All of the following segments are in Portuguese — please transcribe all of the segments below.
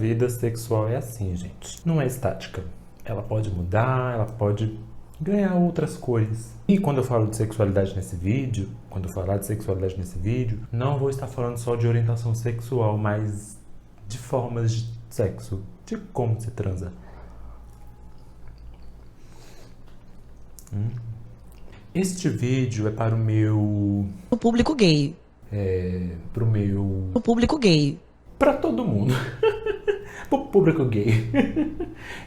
Vida sexual é assim, gente. Não é estática. Ela pode mudar, ela pode ganhar outras cores. E quando eu falo de sexualidade nesse vídeo, não vou estar falando só de orientação sexual, mas de formas de sexo, de como se transa. Este vídeo é para o público gay. O público gay. Para todo mundo. Pro público gay.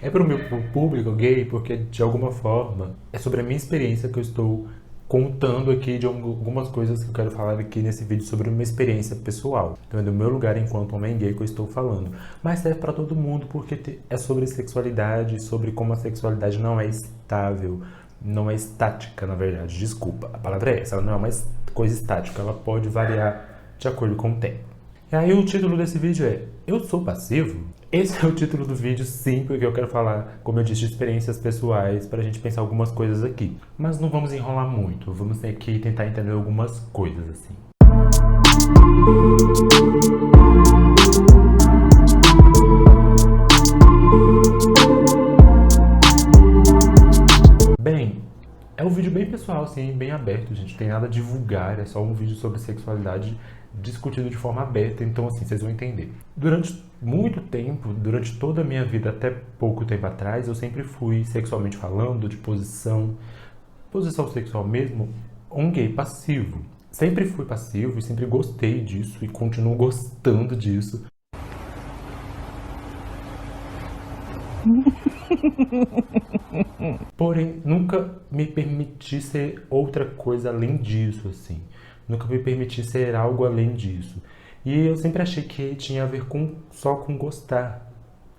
É pro meu público gay porque, de alguma forma, é sobre a minha experiência que eu estou contando aqui de algumas coisas que eu quero falar aqui nesse vídeo sobre uma experiência pessoal. Então é do meu lugar enquanto homem gay que eu estou falando. Mas serve para todo mundo porque é sobre sexualidade, sobre como a sexualidade não é estável, não é estática, na verdade. Desculpa, a palavra é essa, ela não é uma coisa estática, ela pode variar de acordo com o tempo. E aí o título desse vídeo é Eu sou passivo? Esse é o título do vídeo, sim, porque eu quero falar, como eu disse, de experiências pessoais para a gente pensar algumas coisas aqui. Mas não vamos enrolar muito, vamos aqui tentar entender algumas coisas assim. Bem, é um vídeo bem pessoal, assim, bem aberto, gente. Não tem nada a divulgar, é só um vídeo sobre sexualidade discutido de forma aberta, então assim, vocês vão entender. Durante muito tempo, durante toda a minha vida, até pouco tempo atrás, eu sempre fui, sexualmente falando, de posição sexual mesmo, um gay passivo. Sempre fui passivo e sempre gostei disso e continuo gostando disso. Porém, nunca me permiti ser outra coisa além disso, assim. Nunca me permiti ser algo além disso. E eu sempre achei que tinha a ver só com gostar.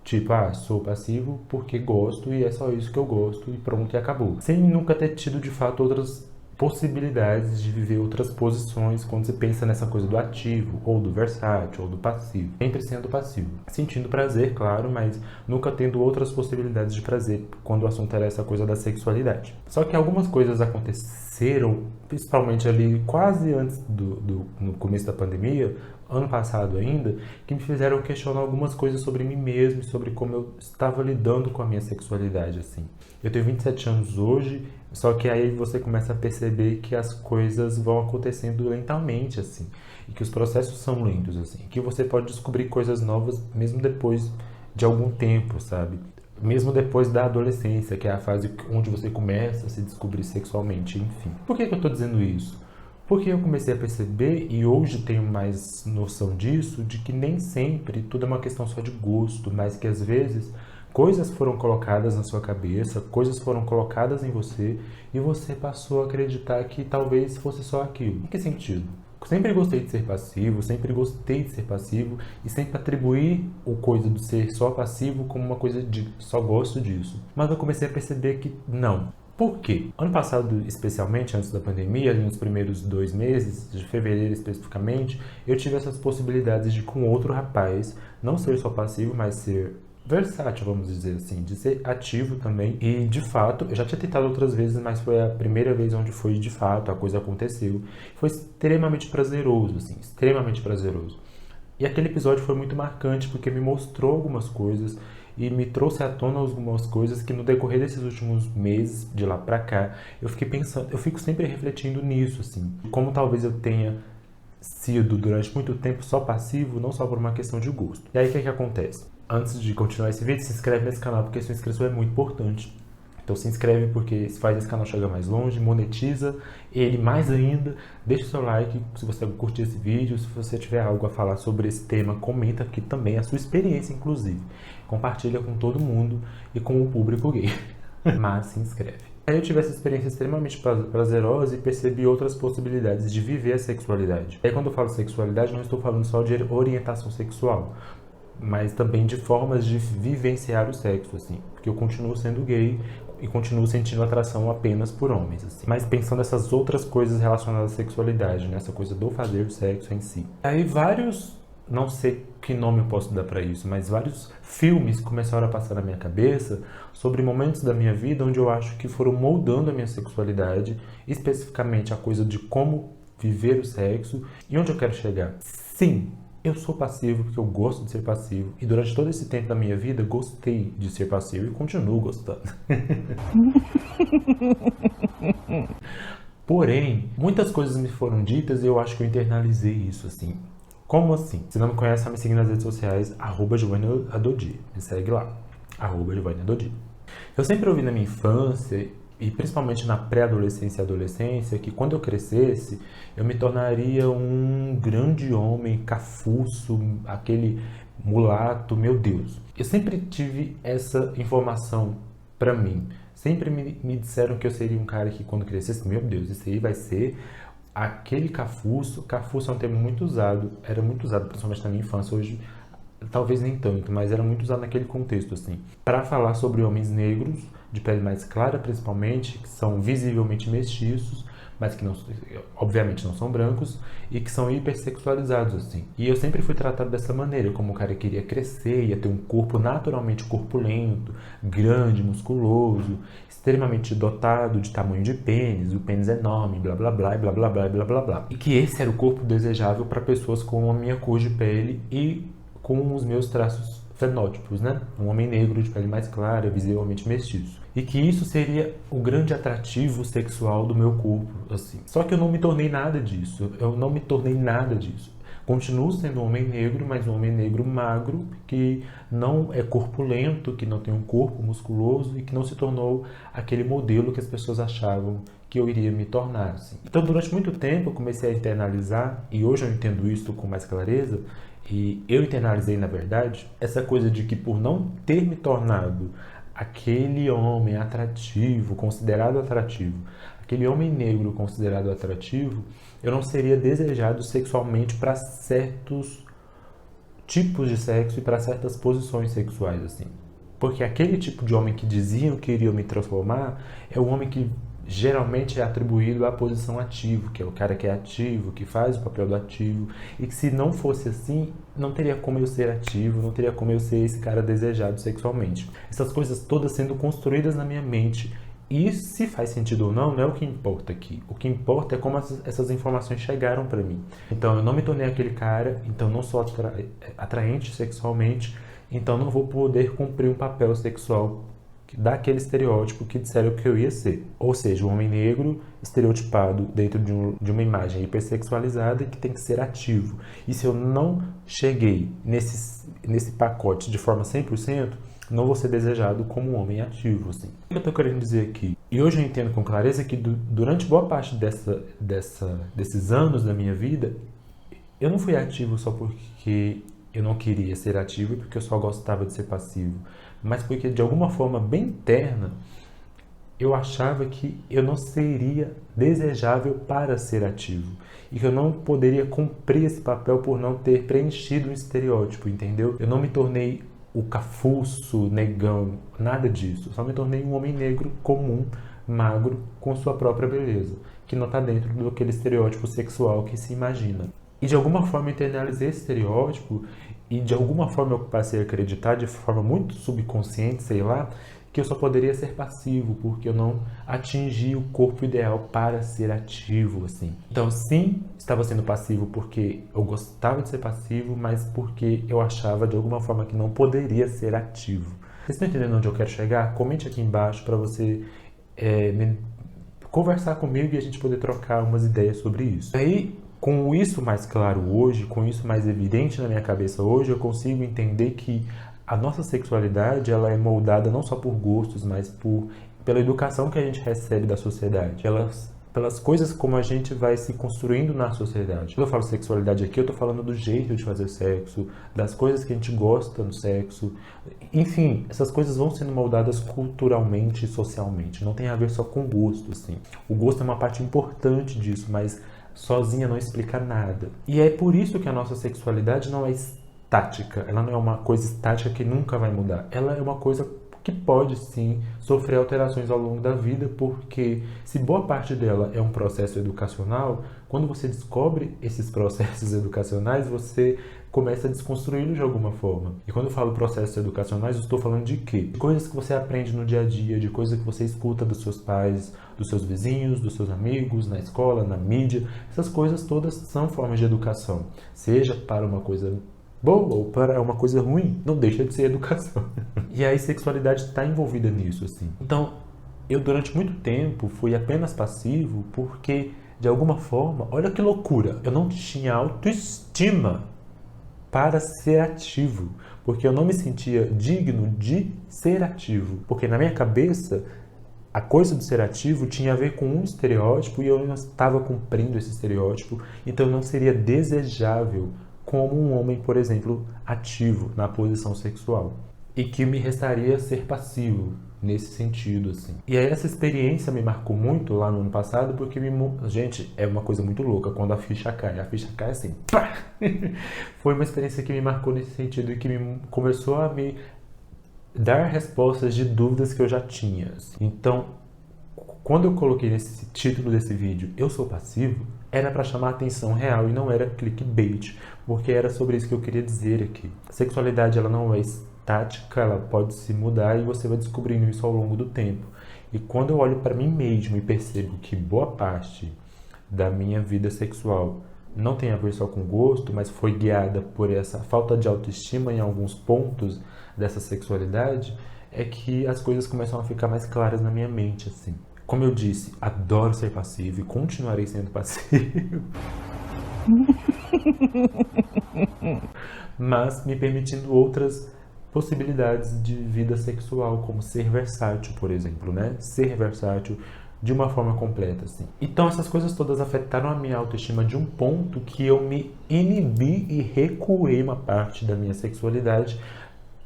Tipo, sou passivo porque gosto e é só isso que eu gosto e pronto, e acabou. Sem nunca ter tido, de fato, outras possibilidades de viver outras posições quando você pensa nessa coisa do ativo, ou do versátil, ou do passivo. Sempre sendo passivo. Sentindo prazer, claro, mas nunca tendo outras possibilidades de prazer quando o assunto era essa coisa da sexualidade. Só que algumas coisas aconteceram, principalmente ali quase antes no começo da pandemia, ano passado ainda, que me fizeram questionar algumas coisas sobre mim mesmo, sobre como eu estava lidando com a minha sexualidade, assim. Eu tenho 27 anos hoje, só que aí você começa a perceber que as coisas vão acontecendo lentamente, assim, e que os processos são lentos, assim, que você pode descobrir coisas novas mesmo depois de algum tempo, sabe? Mesmo depois da adolescência, que é a fase onde você começa a se descobrir sexualmente, enfim. Por que eu tô dizendo isso? Porque eu comecei a perceber, e hoje tenho mais noção disso, de que nem sempre tudo é uma questão só de gosto, mas que às vezes coisas foram colocadas na sua cabeça, coisas foram colocadas em você, e você passou a acreditar que talvez fosse só aquilo. Em que sentido? Sempre gostei de ser passivo, sempre gostei de ser passivo, e sempre atribuí o coisa de ser só passivo como uma coisa de só gosto disso. Mas eu comecei a perceber que não. Por quê? Ano passado, especialmente antes da pandemia, ali nos primeiros 2 meses, de fevereiro especificamente, eu tive essas possibilidades de com outro rapaz, não ser só passivo, mas ser versátil, vamos dizer assim, de ser ativo também. E de fato, eu já tinha tentado outras vezes, mas foi a primeira vez onde foi de fato, a coisa aconteceu. Foi extremamente prazeroso, assim, extremamente prazeroso. E aquele episódio foi muito marcante porque me mostrou algumas coisas e me trouxe à tona algumas coisas que no decorrer desses últimos meses, de lá pra cá, eu fiquei pensando, eu fico sempre refletindo nisso, assim, como talvez eu tenha sido durante muito tempo só passivo, não só por uma questão de gosto. E aí o que acontece? Antes de continuar esse vídeo, se inscreve nesse canal porque sua inscrição é muito importante. Então se inscreve porque isso faz esse canal chegar mais longe, monetiza ele mais ainda, deixa o seu like se você curtir esse vídeo, se você tiver algo a falar sobre esse tema, comenta aqui também a sua experiência, inclusive. Compartilha com todo mundo e com o público gay, mas se inscreve. Aí eu tive essa experiência extremamente prazerosa e percebi outras possibilidades de viver a sexualidade. Aí quando eu falo sexualidade, não estou falando só de orientação sexual, mas também de formas de vivenciar o sexo, assim. Porque eu continuo sendo gay e continuo sentindo atração apenas por homens, assim. Mas pensando nessas outras coisas relacionadas à sexualidade, né? Essa coisa do fazer o sexo em si. Aí vários, não sei que nome eu posso dar pra isso, mas vários filmes começaram a passar na minha cabeça sobre momentos da minha vida onde eu acho que foram moldando a minha sexualidade, especificamente a coisa de como viver o sexo e onde eu quero chegar. Sim, Eu sou passivo porque eu gosto de ser passivo. E durante todo esse tempo da minha vida, gostei de ser passivo e continuo gostando. Porém, muitas coisas me foram ditas e eu acho que eu internalizei isso, assim. Como assim? Se não me conhece, tá me seguindo nas redes sociais, @GiovanniAdodi. Me segue lá, @GiovanniAdodi. Eu sempre ouvi na minha infância, e principalmente na pré-adolescência e adolescência, que quando eu crescesse, eu me tornaria um grande homem, cafuço, aquele mulato, meu Deus. Eu sempre tive essa informação pra mim. Sempre me disseram que eu seria um cara que quando crescesse, meu Deus, isso aí vai ser aquele cafuço. Cafuço é um termo muito usado, era muito usado principalmente na minha infância, hoje talvez nem tanto, mas era muito usado naquele contexto, assim, para falar sobre homens negros, de pele mais clara principalmente, que são visivelmente mestiços, mas que não, obviamente não são brancos, e que são hipersexualizados, assim. E eu sempre fui tratado dessa maneira, como um cara que queria crescer, ia ter um corpo naturalmente corpulento, grande, musculoso, extremamente dotado de tamanho de pênis, o pênis enorme, blá blá blá, blá blá blá, blá blá blá. E que esse era o corpo desejável para pessoas com a minha cor de pele e com os meus traços fenótipos, né? Um homem negro de pele mais clara, visivelmente mestiço. E que isso seria o grande atrativo sexual do meu corpo, assim. Só que eu não me tornei nada disso. Eu não me tornei nada disso. Continuo sendo um homem negro, mas um homem negro magro, que não é corpulento, que não tem um corpo musculoso e que não se tornou aquele modelo que as pessoas achavam que eu iria me tornar, assim. Então, durante muito tempo, eu comecei a internalizar, e hoje eu entendo isso com mais clareza, e eu internalizei, na verdade, essa coisa de que por não ter me tornado aquele homem atrativo, considerado atrativo, aquele homem negro considerado atrativo, eu não seria desejado sexualmente para certos tipos de sexo e para certas posições sexuais, assim. Porque aquele tipo de homem que diziam que iriam me transformar é o homem que geralmente é atribuído à posição ativo, que é o cara que é ativo, que faz o papel do ativo, e que se não fosse assim, não teria como eu ser ativo, não teria como eu ser esse cara desejado sexualmente. Essas coisas todas sendo construídas na minha mente. E se faz sentido ou não, não é o que importa aqui. O que importa é como essas informações chegaram para mim. Então, eu não me tornei aquele cara, então não sou atraente sexualmente, então não vou poder cumprir um papel sexual daquele estereótipo que disseram que eu ia ser. Ou seja, um homem negro estereotipado dentro de uma imagem hipersexualizada que tem que ser ativo. E se eu não cheguei nesse pacote de forma 100%, não vou ser desejado como um homem ativo, assim. O que eu estou querendo dizer aqui? E hoje eu entendo com clareza que durante boa parte desses anos da minha vida, eu não fui ativo só porque eu não queria ser ativo e porque eu só gostava de ser passivo, mas porque de alguma forma bem interna eu achava que eu não seria desejável para ser ativo e que eu não poderia cumprir esse papel por não ter preenchido um estereótipo, entendeu? Eu não me tornei o cafuço, negão, nada disso. Eu só me tornei um homem negro comum, magro, com sua própria beleza, que não está dentro daquele estereótipo sexual que se imagina. E de alguma forma eu internalizei esse estereótipo e de alguma forma eu passei a acreditar, de forma muito subconsciente, sei lá, que eu só poderia ser passivo, porque eu não atingi o corpo ideal para ser ativo, assim. Então, sim, estava sendo passivo porque eu gostava de ser passivo, mas porque eu achava de alguma forma que não poderia ser ativo. Vocês estão entendendo onde eu quero chegar? Comente aqui embaixo para você conversar comigo e a gente poder trocar umas ideias sobre isso. Aí, com isso mais claro hoje, com isso mais evidente na minha cabeça hoje, eu consigo entender que a nossa sexualidade ela é moldada não só por gostos, mas pela educação que a gente recebe da sociedade. Pelas coisas como a gente vai se construindo na sociedade. Quando eu falo sexualidade aqui, eu tô falando do jeito de fazer sexo, das coisas que a gente gosta no sexo. Enfim, essas coisas vão sendo moldadas culturalmente e socialmente. Não tem a ver só com gosto, assim. O gosto é uma parte importante disso, mas sozinha não explica nada. E é por isso que a nossa sexualidade não é estática. Ela não é uma coisa estática que nunca vai mudar. Ela é uma coisa que pode sim sofrer alterações ao longo da vida, porque se boa parte dela é um processo educacional, quando você descobre esses processos educacionais, você começa a desconstruí-lo de alguma forma. E quando eu falo processos educacionais, eu estou falando de quê? De coisas que você aprende no dia a dia, de coisas que você escuta dos seus pais, dos seus vizinhos, dos seus amigos, na escola, na mídia. Essas coisas todas são formas de educação. Seja para uma coisa boa ou para uma coisa ruim, não deixa de ser educação. E aí sexualidade está envolvida nisso, assim. Então, eu durante muito tempo fui apenas passivo porque, de alguma forma, olha que loucura, eu não tinha autoestima para ser ativo, porque eu não me sentia digno de ser ativo, porque na minha cabeça a coisa do ser ativo tinha a ver com um estereótipo e eu não estava cumprindo esse estereótipo, então eu não seria desejável como um homem, por exemplo, ativo na posição sexual. E que me restaria ser passivo nesse sentido, assim. E aí essa experiência me marcou muito lá no ano passado, porque gente, é uma coisa muito louca quando a ficha cai assim, pá! Foi uma experiência que me marcou nesse sentido e que começou a me dar respostas de dúvidas que eu já tinha, assim. Então, quando eu coloquei nesse título desse vídeo, eu sou passivo, era para chamar a atenção real e não era clickbait, porque era sobre isso que eu queria dizer aqui. A sexualidade, ela não é estática, ela pode se mudar e você vai descobrindo isso ao longo do tempo. E quando eu olho para mim mesmo e percebo que boa parte da minha vida sexual não tem a ver só com gosto, mas foi guiada por essa falta de autoestima em alguns pontos dessa sexualidade, é que as coisas começam a ficar mais claras na minha mente, assim. Como eu disse, adoro ser passivo e continuarei sendo passivo. Mas me permitindo outras possibilidades de vida sexual, como ser versátil, por exemplo, né? Ser versátil de uma forma completa, assim. Então essas coisas todas afetaram a minha autoestima de um ponto que eu me inibi e recuei uma parte da minha sexualidade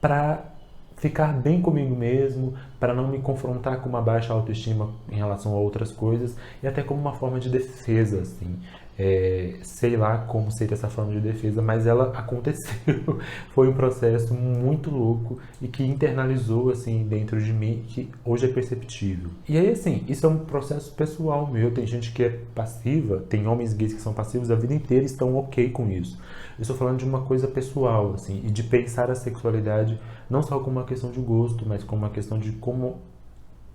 para ficar bem comigo mesmo, para não me confrontar com uma baixa autoestima em relação a outras coisas, e até como uma forma de defesa, assim. Sei lá como seria essa forma de defesa, mas ela aconteceu. Foi um processo muito louco e que internalizou, assim, dentro de mim, que hoje é perceptível. E aí, assim, isso é um processo pessoal meu. Tem gente que é passiva, tem homens gays que são passivos a vida inteira e estão ok com isso. Eu estou falando de uma coisa pessoal, assim, e de pensar a sexualidade não só como uma questão de gosto, mas como uma questão de como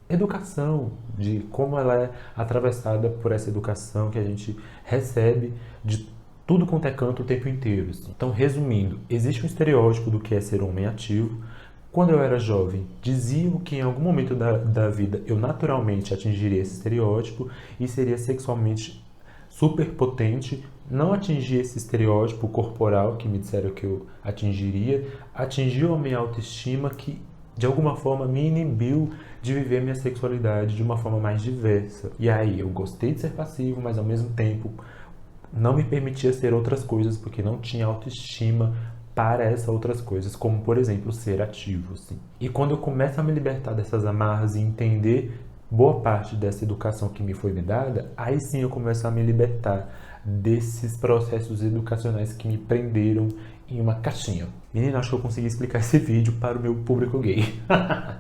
educação, de como ela é atravessada por essa educação que a gente recebe de tudo quanto é canto o tempo inteiro, assim. Então, resumindo, existe um estereótipo do que é ser homem ativo. Quando eu era jovem, diziam que em algum momento da vida eu naturalmente atingiria esse estereótipo e seria sexualmente super potente. Não atingi esse estereótipo corporal que me disseram que eu atingiria, atingiu a minha autoestima que de alguma forma me inibiu de viver minha sexualidade de uma forma mais diversa. E aí eu gostei de ser passivo, mas ao mesmo tempo não me permitia ser outras coisas porque não tinha autoestima para essas outras coisas, como por exemplo ser ativo, assim. E quando eu começo a me libertar dessas amarras e entender boa parte dessa educação que me foi me dada, aí sim eu começo a me libertar desses processos educacionais que me prenderam em uma caixinha. Menina, acho que eu consegui explicar esse vídeo para o meu público gay.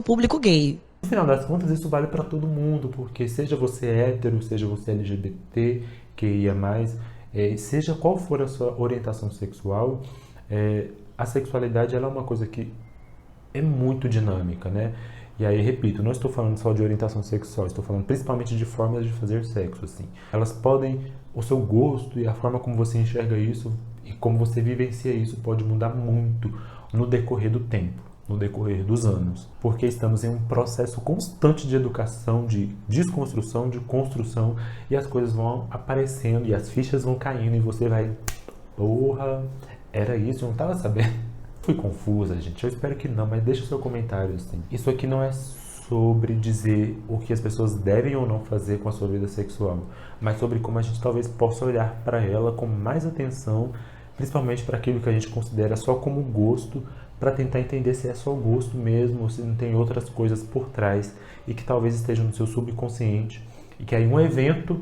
Público gay. No final das contas, isso vale para todo mundo, porque seja você hétero, seja você LGBT, QIA+, seja qual for a sua orientação sexual, a sexualidade ela é uma coisa que é muito dinâmica, né? E aí, repito, não estou falando só de orientação sexual, estou falando principalmente de formas de fazer sexo, assim. Elas podem, o seu gosto e a forma como você enxerga isso e como você vivencia isso pode mudar muito no decorrer do tempo, no decorrer dos anos. Porque estamos em um processo constante de educação, de desconstrução, de construção, e as coisas vão aparecendo e as fichas vão caindo e você vai... Porra, era isso? Eu não estava sabendo. Fui confusa, gente. Eu espero que não, mas deixa o seu comentário, assim. Isso aqui não é sobre dizer o que as pessoas devem ou não fazer com a sua vida sexual, mas sobre como a gente talvez possa olhar para ela com mais atenção, principalmente para aquilo que a gente considera só como gosto, para tentar entender se é só gosto mesmo ou se não tem outras coisas por trás e que talvez estejam no seu subconsciente e que aí um evento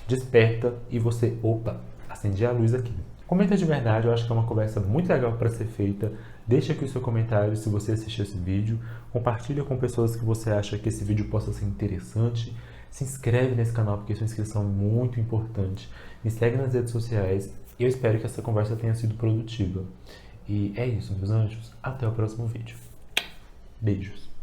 desperta e você, opa, acendi a luz aqui. Comenta de verdade, eu acho que é uma conversa muito legal para ser feita. Deixa aqui o seu comentário se você assistiu esse vídeo. Compartilha com pessoas que você acha que esse vídeo possa ser interessante. Se inscreve nesse canal porque sua inscrição é muito importante. Me segue nas redes sociais. E eu espero que essa conversa tenha sido produtiva. E é isso, meus anjos. Até o próximo vídeo. Beijos.